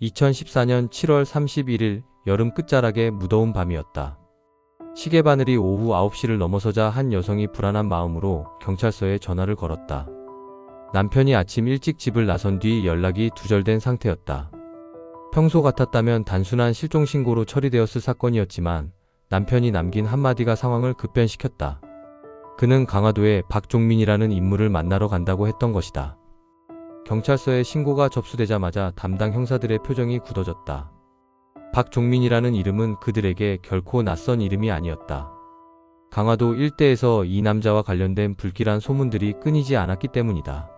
2014년 7월 31일 여름 끝자락의 무더운 밤이었다. 시계바늘이 오후 9시를 넘어서자 한 여성이 불안한 마음으로 경찰서에 전화를 걸었다. 남편이 아침 일찍 집을 나선 뒤 연락이 두절된 상태였다. 평소 같았다면 단순한 실종 신고로 처리되었을 사건이었지만 남편이 남긴 한마디가 상황을 급변시켰다. 그는 강화도에 박종민이라는 인물을 만나러 간다고 했던 것이다. 경찰서에 신고가 접수되자마자 담당 형사들의 표정이 굳어졌다. 박종민이라는 이름은 그들에게 결코 낯선 이름이 아니었다. 강화도 일대에서 이 남자와 관련된 불길한 소문들이 끊이지 않았기 때문이다.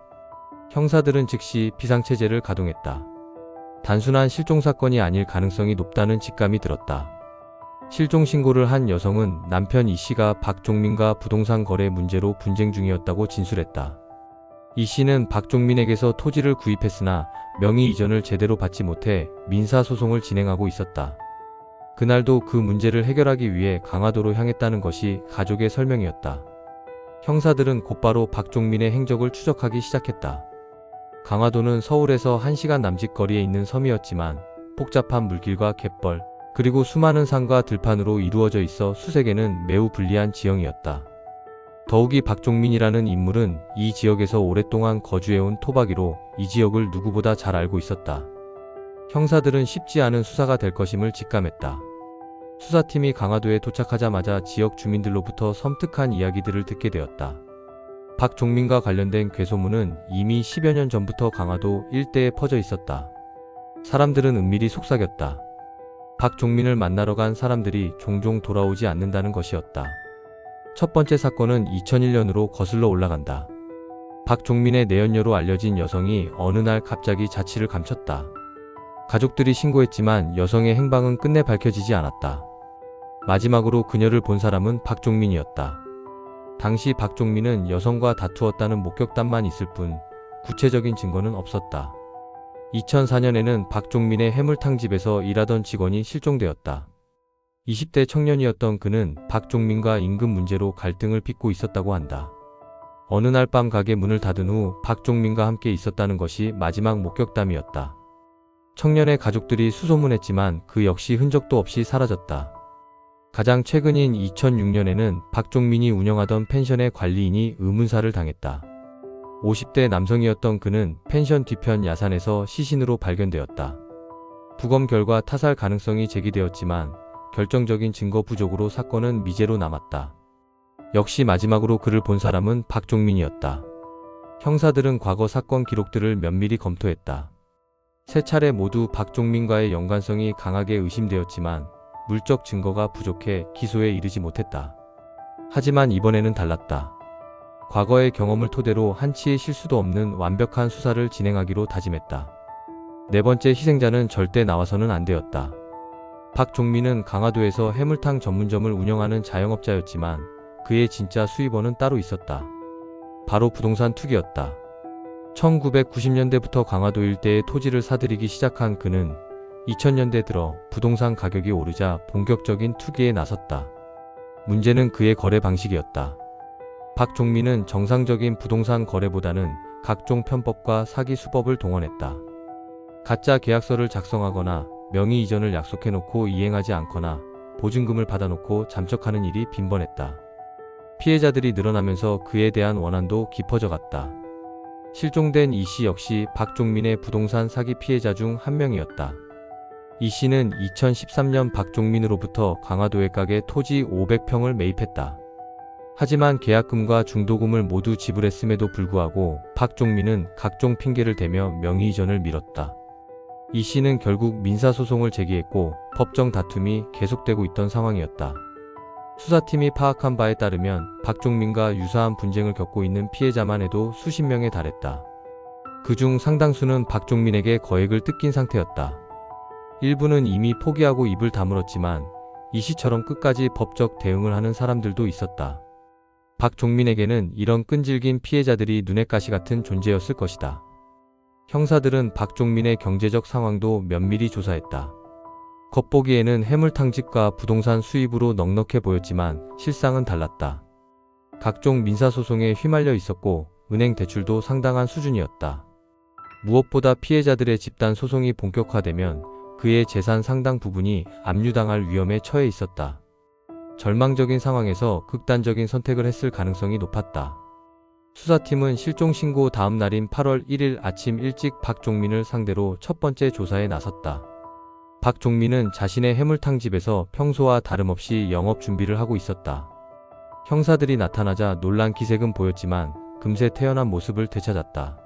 형사들은 즉시 비상체제를 가동했다. 단순한 실종사건이 아닐 가능성이 높다는 직감이 들었다. 실종신고를 한 여성은 남편 이 씨가 박종민과 부동산 거래 문제로 분쟁 중이었다고 진술했다. 이 씨는 박종민에게서 토지를 구입했으나 명의 이전을 제대로 받지 못해 민사소송을 진행하고 있었다. 그날도 그 문제를 해결하기 위해 강화도로 향했다는 것이 가족의 설명이었다. 형사들은 곧바로 박종민의 행적을 추적하기 시작했다. 강화도는 서울에서 1시간 남짓 거리에 있는 섬이었지만 복잡한 물길과 갯벌, 그리고 수많은 산과 들판으로 이루어져 있어 수색에는 매우 불리한 지형이었다. 더욱이 박종민이라는 인물은 이 지역에서 오랫동안 거주해온 토박이로 이 지역을 누구보다 잘 알고 있었다. 형사들은 쉽지 않은 수사가 될 것임을 직감했다. 수사팀이 강화도에 도착하자마자 지역 주민들로부터 섬뜩한 이야기들을 듣게 되었다. 박종민과 관련된 괴소문은 이미 10여 년 전부터 강화도 일대에 퍼져 있었다. 사람들은 은밀히 속삭였다. 박종민을 만나러 간 사람들이 종종 돌아오지 않는다는 것이었다. 첫 번째 사건은 2001년으로 거슬러 올라간다. 박종민의 내연녀로 알려진 여성이 어느 날 갑자기 자취를 감췄다. 가족들이 신고했지만 여성의 행방은 끝내 밝혀지지 않았다. 마지막으로 그녀를 본 사람은 박종민이었다. 당시 박종민은 여성과 다투었다는 목격담만 있을 뿐 구체적인 증거는 없었다. 2004년에는 박종민의 해물탕집에서 일하던 직원이 실종되었다. 20대 청년이었던 그는 박종민과 임금 문제로 갈등을 빚고 있었다고 한다. 어느 날 밤 가게 문을 닫은 후 박종민과 함께 있었다는 것이 마지막 목격담이었다. 청년의 가족들이 수소문했지만 그 역시 흔적도 없이 사라졌다. 가장 최근인 2006년에는 박종민이 운영하던 펜션의 관리인이 의문사를 당했다. 50대 남성이었던 그는 펜션 뒤편 야산에서 시신으로 발견되었다. 부검 결과 타살 가능성이 제기되었지만 결정적인 증거 부족으로 사건은 미제로 남았다. 역시 마지막으로 그를 본 사람은 박종민이었다. 형사들은 과거 사건 기록들을 면밀히 검토했다. 세 차례 모두 박종민과의 연관성이 강하게 의심되었지만 물적 증거가 부족해 기소에 이르지 못했다. 하지만 이번에는 달랐다. 과거의 경험을 토대로 한치의 실수도 없는 완벽한 수사를 진행하기로 다짐했다. 네 번째 희생자는 절대 나와서는 안 되었다. 박종민은 강화도에서 해물탕 전문점을 운영하는 자영업자였지만 그의 진짜 수입원은 따로 있었다. 바로 부동산 투기였다. 1990년대부터 강화도 일대의 토지를 사들이기 시작한 그는 2000년대 들어 부동산 가격이 오르자 본격적인 투기에 나섰다. 문제는 그의 거래 방식이었다. 박종민은 정상적인 부동산 거래보다는 각종 편법과 사기 수법을 동원했다. 가짜 계약서를 작성하거나 명의 이전을 약속해놓고 이행하지 않거나 보증금을 받아놓고 잠적하는 일이 빈번했다. 피해자들이 늘어나면서 그에 대한 원한도 깊어져 갔다. 실종된 이 씨 역시 박종민의 부동산 사기 피해자 중 한 명이었다. 이 씨는 2013년 박종민으로부터 강화도의 가게 토지 500평을 매입했다. 하지만 계약금과 중도금을 모두 지불했음에도 불구하고 박종민은 각종 핑계를 대며 명의 이전을 미뤘다. 이 씨는 결국 민사소송을 제기했고 법정 다툼이 계속되고 있던 상황이었다. 수사팀이 파악한 바에 따르면 박종민과 유사한 분쟁을 겪고 있는 피해자만 해도 수십 명에 달했다. 그중 상당수는 박종민에게 거액을 뜯긴 상태였다. 일부는 이미 포기하고 입을 다물었지만 이 씨처럼 끝까지 법적 대응을 하는 사람들도 있었다. 박종민에게는 이런 끈질긴 피해자들이 눈엣 가시 같은 존재였을 것이다. 형사들은 박종민의 경제적 상황도 면밀히 조사했다. 겉보기에는 해물탕집과 부동산 수입으로 넉넉해 보였지만 실상은 달랐다. 각종 민사소송에 휘말려 있었고 은행 대출도 상당한 수준이었다. 무엇보다 피해자들의 집단 소송이 본격화되면 그의 재산 상당 부분이 압류당할 위험에 처해 있었다. 절망적인 상황에서 극단적인 선택을 했을 가능성이 높았다. 수사팀은 실종 신고 다음 날인 8월 1일 아침 일찍 박종민을 상대로 첫 번째 조사에 나섰다. 박종민은 자신의 해물탕집에서 평소와 다름없이 영업 준비를 하고 있었다. 형사들이 나타나자 놀란 기색은 보였지만 금세 태연한 모습을 되찾았다.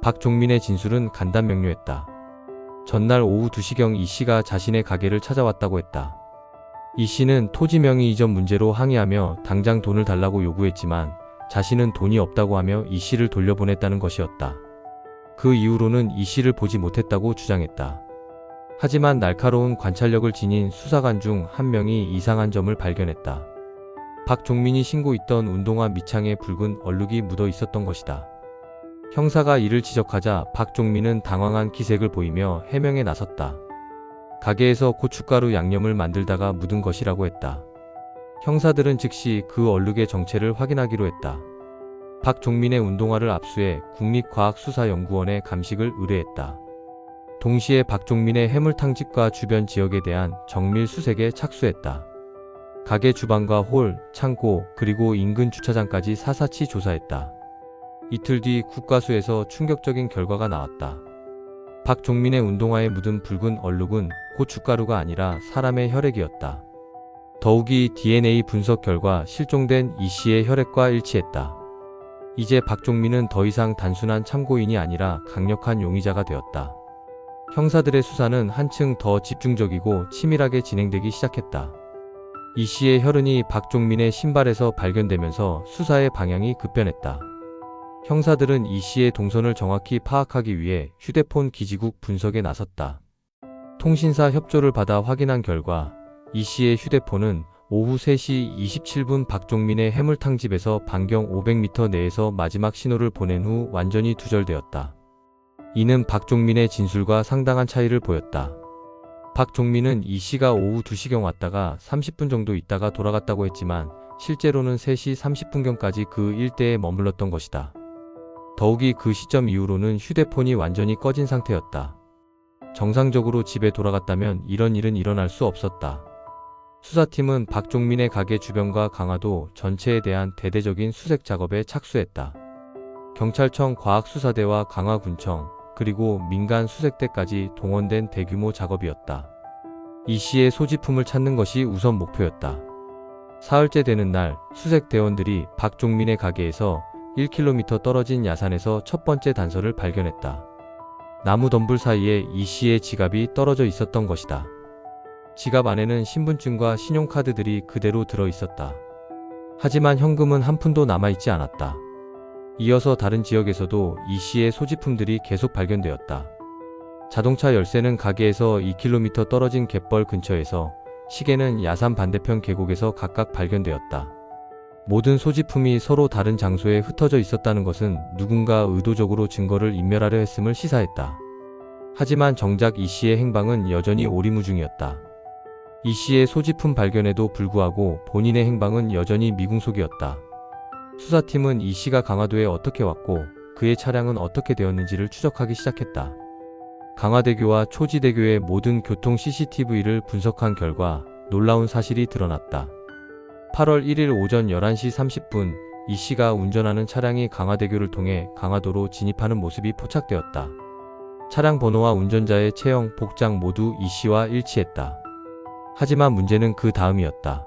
박종민의 진술은 간단명료했다. 전날 오후 2시경 이 씨가 자신의 가게를 찾아왔다고 했다. 이 씨는 토지 명의 이전 문제로 항의하며 당장 돈을 달라고 요구했지만 자신은 돈이 없다고 하며 이 씨를 돌려보냈다는 것이었다. 그 이후로는 이 씨를 보지 못했다고 주장했다. 하지만 날카로운 관찰력을 지닌 수사관 중 한 명이 이상한 점을 발견했다. 박종민이 신고했던 운동화 밑창에 붉은 얼룩이 묻어 있었던 것이다. 형사가 이를 지적하자 박종민은 당황한 기색을 보이며 해명에 나섰다. 가게에서 고춧가루 양념을 만들다가 묻은 것이라고 했다. 형사들은 즉시 그 얼룩의 정체를 확인하기로 했다. 박종민의 운동화를 압수해 국립과학수사연구원에 감식을 의뢰했다. 동시에 박종민의 해물탕집과 주변 지역에 대한 정밀 수색에 착수했다. 가게 주방과 홀, 창고, 그리고 인근 주차장까지 사사치 조사했다. 이틀 뒤 국과수에서 충격적인 결과가 나왔다. 박종민의 운동화에 묻은 붉은 얼룩은 고춧가루가 아니라 사람의 혈액이었다. 더욱이 DNA 분석 결과 실종된 이 씨의 혈액과 일치했다. 이제 박종민은 더 이상 단순한 참고인이 아니라 강력한 용의자가 되었다. 형사들의 수사는 한층 더 집중적이고 치밀하게 진행되기 시작했다. 이 씨의 혈흔이 박종민의 신발에서 발견되면서 수사의 방향이 급변했다. 형사들은 이 씨의 동선을 정확히 파악하기 위해 휴대폰 기지국 분석에 나섰다. 통신사 협조를 받아 확인한 결과 이 씨의 휴대폰은 오후 3시 27분 박종민의 해물탕집에서 반경 500m 내에서 마지막 신호를 보낸 후 완전히 두절되었다. 이는 박종민의 진술과 상당한 차이를 보였다. 박종민은 이 씨가 오후 2시경 왔다가 30분 정도 있다가 돌아갔다고 했지만 실제로는 3시 30분경까지 그 일대에 머물렀던 것이다. 더욱이 그 시점 이후로는 휴대폰이 완전히 꺼진 상태였다. 정상적으로 집에 돌아갔다면 이런 일은 일어날 수 없었다. 수사팀은 박종민의 가게 주변과 강화도 전체에 대한 대대적인 수색 작업에 착수했다. 경찰청 과학수사대와 강화군청, 그리고 민간 수색대까지 동원된 대규모 작업이었다. 이 씨의 소지품을 찾는 것이 우선 목표였다. 사흘째 되는 날 수색대원들이 박종민의 가게에서 1km 떨어진 야산에서 첫 번째 단서를 발견했다. 나무 덤불 사이에 이 씨의 지갑이 떨어져 있었던 것이다. 지갑 안에는 신분증과 신용카드들이 그대로 들어 있었다. 하지만 현금은 한 푼도 남아있지 않았다. 이어서 다른 지역에서도 이 씨의 소지품들이 계속 발견되었다. 자동차 열쇠는 가게에서 2km 떨어진 갯벌 근처에서, 시계는 야산 반대편 계곡에서 각각 발견되었다. 모든 소지품이 서로 다른 장소에 흩어져 있었다는 것은 누군가 의도적으로 증거를 인멸하려 했음을 시사했다. 하지만 정작 이 씨의 행방은 여전히 오리무중이었다. 이 씨의 소지품 발견에도 불구하고 본인의 행방은 여전히 미궁속이었다. 수사팀은 이 씨가 강화도에 어떻게 왔고 그의 차량은 어떻게 되었는지를 추적하기 시작했다. 강화대교와 초지대교의 모든 교통 CCTV를 분석한 결과 놀라운 사실이 드러났다. 8월 1일 오전 11시 30분 이 씨가 운전하는 차량이 강화대교를 통해 강화도로 진입하는 모습이 포착되었다. 차량 번호와 운전자의 체형, 복장 모두 이 씨와 일치했다. 하지만 문제는 그 다음이었다.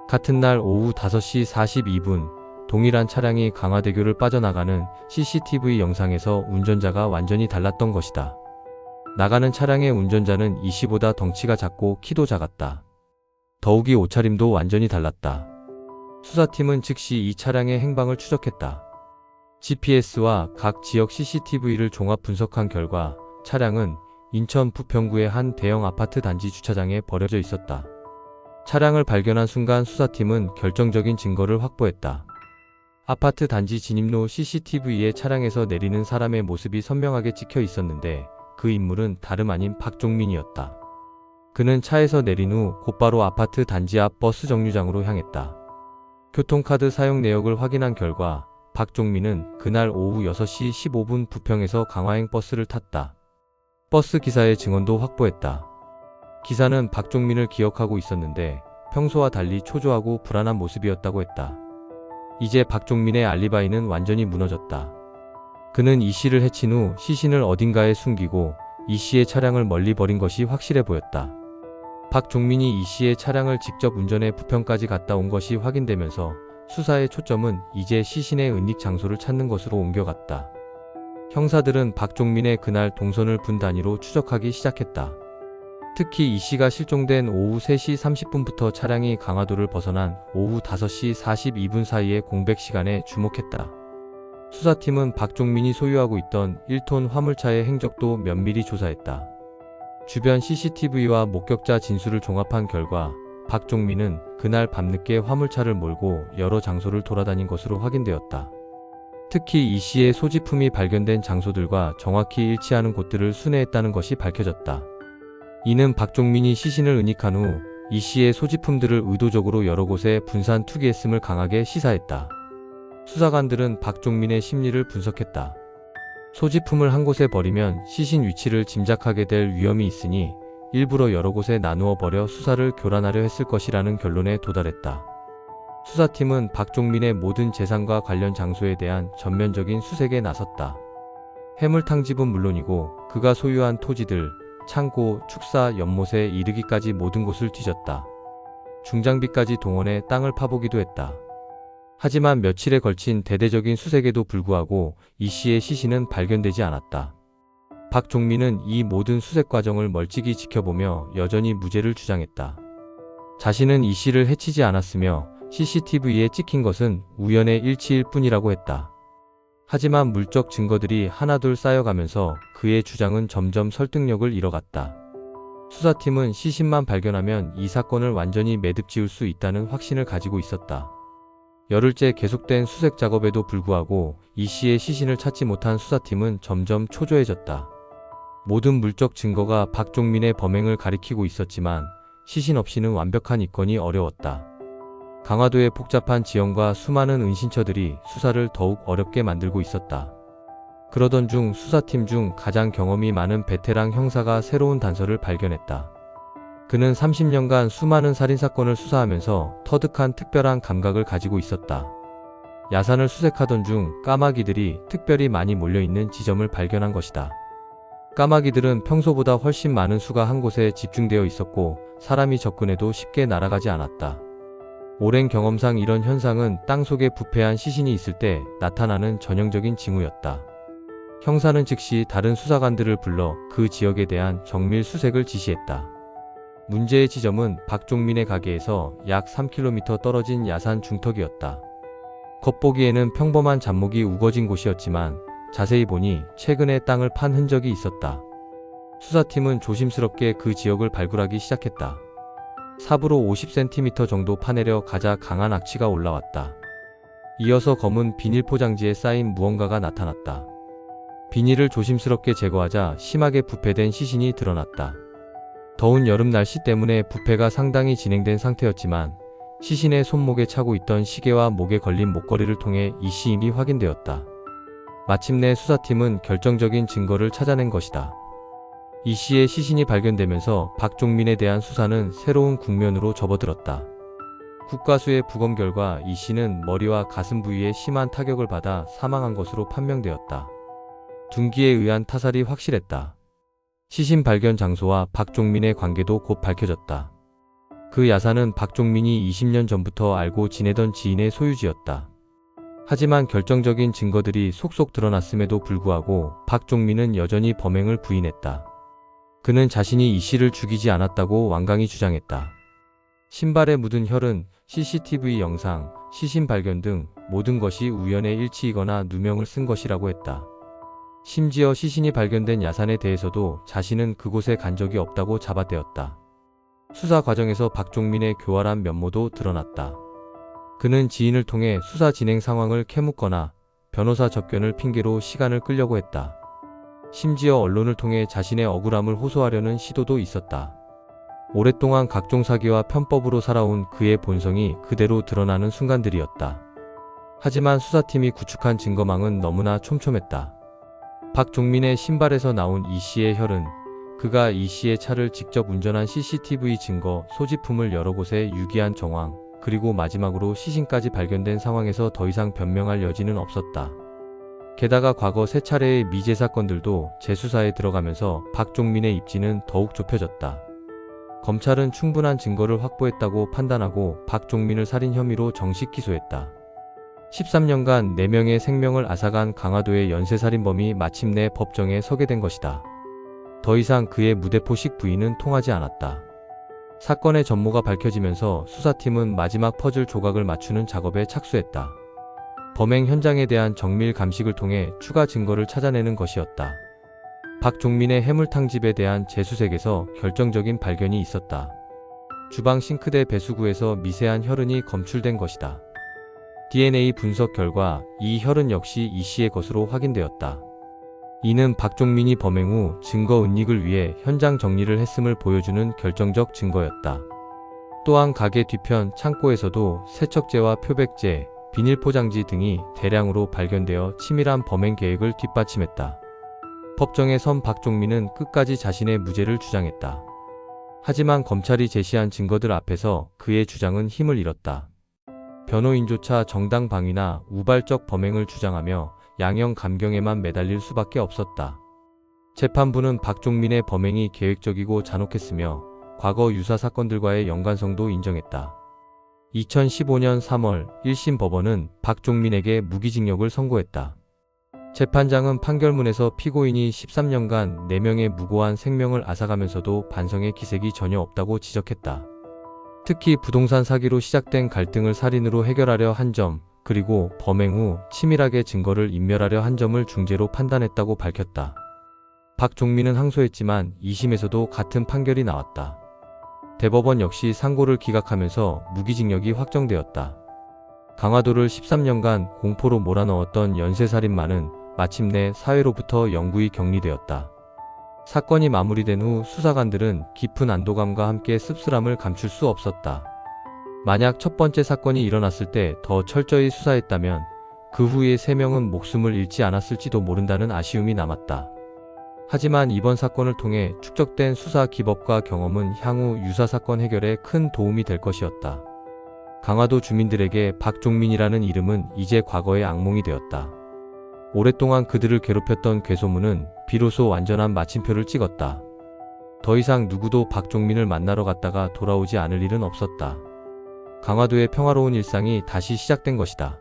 같은 날 오후 5시 42분 동일한 차량이 강화대교를 빠져나가는 CCTV 영상에서 운전자가 완전히 달랐던 것이다. 나가는 차량의 운전자는 이 씨보다 덩치가 작고 키도 작았다. 더욱이 옷차림도 완전히 달랐다. 수사팀은 즉시 이 차량의 행방을 추적했다. GPS와 각 지역 CCTV를 종합 분석한 결과 차량은 인천 부평구의 한 대형 아파트 단지 주차장에 버려져 있었다. 차량을 발견한 순간 수사팀은 결정적인 증거를 확보했다. 아파트 단지 진입로 CCTV에 차량에서 내리는 사람의 모습이 선명하게 찍혀 있었는데 그 인물은 다름 아닌 박종민이었다. 그는 차에서 내린 후 곧바로 아파트 단지 앞 버스 정류장으로 향했다. 교통카드 사용 내역을 확인한 결과 박종민은 그날 오후 6시 15분 부평에서 강화행 버스를 탔다. 버스 기사의 증언도 확보했다. 기사는 박종민을 기억하고 있었는데 평소와 달리 초조하고 불안한 모습이었다고 했다. 이제 박종민의 알리바이는 완전히 무너졌다. 그는 이 씨를 해친 후 시신을 어딘가에 숨기고 이 씨의 차량을 멀리 버린 것이 확실해 보였다. 박종민이 이 씨의 차량을 직접 운전해 부평까지 갔다 온 것이 확인되면서 수사의 초점은 이제 시신의 은닉 장소를 찾는 것으로 옮겨갔다. 형사들은 박종민의 그날 동선을 분 단위로 추적하기 시작했다. 특히 이 씨가 실종된 오후 3시 30분부터 차량이 강화도를 벗어난 오후 5시 42분 사이의 공백 시간에 주목했다. 수사팀은 박종민이 소유하고 있던 1톤 화물차의 행적도 면밀히 조사했다. 주변 CCTV와 목격자 진술을 종합한 결과 박종민은 그날 밤늦게 화물차를 몰고 여러 장소를 돌아다닌 것으로 확인되었다. 특히 이 씨의 소지품이 발견된 장소들과 정확히 일치하는 곳들을 순회했다는 것이 밝혀졌다. 이는 박종민이 시신을 은닉한 후 이 씨의 소지품들을 의도적으로 여러 곳에 분산 투기했음을 강하게 시사했다. 수사관들은 박종민의 심리를 분석했다. 소지품을 한 곳에 버리면 시신 위치를 짐작하게 될 위험이 있으니 일부러 여러 곳에 나누어 버려 수사를 교란하려 했을 것이라는 결론에 도달했다. 수사팀은 박종민의 모든 재산과 관련 장소에 대한 전면적인 수색에 나섰다. 해물탕집은 물론이고 그가 소유한 토지들, 창고, 축사, 연못에 이르기까지 모든 곳을 뒤졌다. 중장비까지 동원해 땅을 파보기도 했다. 하지만 며칠에 걸친 대대적인 수색에도 불구하고 이 씨의 시신은 발견되지 않았다. 박종민은 이 모든 수색 과정을 멀찍이 지켜보며 여전히 무죄를 주장했다. 자신은 이 씨를 해치지 않았으며 CCTV에 찍힌 것은 우연의 일치일 뿐이라고 했다. 하지만 물적 증거들이 하나둘 쌓여가면서 그의 주장은 점점 설득력을 잃어갔다. 수사팀은 시신만 발견하면 이 사건을 완전히 매듭 지을 수 있다는 확신을 가지고 있었다. 열흘째 계속된 수색 작업에도 불구하고 이 씨의 시신을 찾지 못한 수사팀은 점점 초조해졌다. 모든 물적 증거가 박종민의 범행을 가리키고 있었지만 시신 없이는 완벽한 입건이 어려웠다. 강화도의 복잡한 지형과 수많은 은신처들이 수사를 더욱 어렵게 만들고 있었다. 그러던 중 수사팀 중 가장 경험이 많은 베테랑 형사가 새로운 단서를 발견했다. 그는 30년간 수많은 살인사건을 수사하면서 터득한 특별한 감각을 가지고 있었다. 야산을 수색하던 중 까마귀들이 특별히 많이 몰려있는 지점을 발견한 것이다. 까마귀들은 평소보다 훨씬 많은 수가 한 곳에 집중되어 있었고 사람이 접근해도 쉽게 날아가지 않았다. 오랜 경험상 이런 현상은 땅속에 부패한 시신이 있을 때 나타나는 전형적인 징후였다. 형사는 즉시 다른 수사관들을 불러 그 지역에 대한 정밀 수색을 지시했다. 문제의 지점은 박종민의 가게에서 약 3km 떨어진 야산 중턱이었다. 겉보기에는 평범한 잡목이 우거진 곳이었지만 자세히 보니 최근에 땅을 판 흔적이 있었다. 수사팀은 조심스럽게 그 지역을 발굴하기 시작했다. 삽으로 50cm 정도 파내려 가자 강한 악취가 올라왔다. 이어서 검은 비닐 포장지에 쌓인 무언가가 나타났다. 비닐을 조심스럽게 제거하자 심하게 부패된 시신이 드러났다. 더운 여름 날씨 때문에 부패가 상당히 진행된 상태였지만 시신의 손목에 차고 있던 시계와 목에 걸린 목걸이를 통해 이 씨임이 확인되었다. 마침내 수사팀은 결정적인 증거를 찾아낸 것이다. 이 씨의 시신이 발견되면서 박종민에 대한 수사는 새로운 국면으로 접어들었다. 국과수의 부검 결과 이 씨는 머리와 가슴 부위에 심한 타격을 받아 사망한 것으로 판명되었다. 둔기에 의한 타살이 확실했다. 시신 발견 장소와 박종민의 관계도 곧 밝혀졌다. 그 야산은 박종민이 20년 전부터 알고 지내던 지인의 소유지였다. 하지만 결정적인 증거들이 속속 드러났음에도 불구하고 박종민은 여전히 범행을 부인했다. 그는 자신이 이 씨를 죽이지 않았다고 완강히 주장했다. 신발에 묻은 혈흔, CCTV 영상, 시신 발견 등 모든 것이 우연의 일치이거나 누명을 쓴 것이라고 했다. 심지어 시신이 발견된 야산에 대해서도 자신은 그곳에 간 적이 없다고 잡아떼었다. 수사 과정에서 박종민의 교활한 면모도 드러났다. 그는 지인을 통해 수사 진행 상황을 캐묻거나 변호사 접견을 핑계로 시간을 끌려고 했다. 심지어 언론을 통해 자신의 억울함을 호소하려는 시도도 있었다. 오랫동안 각종 사기와 편법으로 살아온 그의 본성이 그대로 드러나는 순간들이었다. 하지만 수사팀이 구축한 증거망은 너무나 촘촘했다. 박종민의 신발에서 나온 이 씨의 혈흔, 그가 이 씨의 차를 직접 운전한 CCTV 증거, 소지품을 여러 곳에 유기한 정황, 그리고 마지막으로 시신까지 발견된 상황에서 더 이상 변명할 여지는 없었다. 게다가 과거 3차례의 미제 사건들도 재수사에 들어가면서 박종민의 입지는 더욱 좁혀졌다. 검찰은 충분한 증거를 확보했다고 판단하고 박종민을 살인 혐의로 정식 기소했다. 13년간 4명의 생명을 앗아간 강화도의 연쇄살인범이 마침내 법정에 서게 된 것이다. 더 이상 그의 무대포식 부인은 통하지 않았다. 사건의 전모가 밝혀지면서 수사팀은 마지막 퍼즐 조각을 맞추는 작업에 착수했다. 범행 현장에 대한 정밀 감식을 통해 추가 증거를 찾아내는 것이었다. 박종민의 해물탕집에 대한 재수색에서 결정적인 발견이 있었다. 주방 싱크대 배수구에서 미세한 혈흔이 검출된 것이다. DNA 분석 결과 이 혈흔 역시 이 씨의 것으로 확인되었다. 이는 박종민이 범행 후 증거 은닉을 위해 현장 정리를 했음을 보여주는 결정적 증거였다. 또한 가게 뒤편 창고에서도 세척제와 표백제, 비닐 포장지 등이 대량으로 발견되어 치밀한 범행 계획을 뒷받침했다. 법정에 선 박종민은 끝까지 자신의 무죄를 주장했다. 하지만 검찰이 제시한 증거들 앞에서 그의 주장은 힘을 잃었다. 변호인조차 정당방위나 우발적 범행을 주장하며 양형 감경에만 매달릴 수밖에 없었다. 재판부는 박종민의 범행이 계획적이고 잔혹했으며 과거 유사 사건들과의 연관성도 인정했다. 2015년 3월 1심 법원은 박종민에게 무기징역을 선고했다. 재판장은 판결문에서 피고인이 13년간 4명의 무고한 생명을 앗아가면서도 반성의 기색이 전혀 없다고 지적했다. 특히 부동산 사기로 시작된 갈등을 살인으로 해결하려 한 점, 그리고 범행 후 치밀하게 증거를 인멸하려 한 점을 중죄로 판단했다고 밝혔다. 박종민은 항소했지만 2심에서도 같은 판결이 나왔다. 대법원 역시 상고를 기각하면서 무기징역이 확정되었다. 강화도를 13년간 공포로 몰아넣었던 연쇄살인마는 마침내 사회로부터 영구히 격리되었다. 사건이 마무리된 후 수사관들은 깊은 안도감과 함께 씁쓸함을 감출 수 없었다. 만약 첫 번째 사건이 일어났을 때 더 철저히 수사했다면 그 후에 3명은 목숨을 잃지 않았을지도 모른다는 아쉬움이 남았다. 하지만 이번 사건을 통해 축적된 수사 기법과 경험은 향후 유사 사건 해결에 큰 도움이 될 것이었다. 강화도 주민들에게 박종민이라는 이름은 이제 과거의 악몽이 되었다. 오랫동안 그들을 괴롭혔던 괴소문은 비로소 완전한 마침표를 찍었다. 더 이상 누구도 박종민을 만나러 갔다가 돌아오지 않을 일은 없었다. 강화도의 평화로운 일상이 다시 시작된 것이다.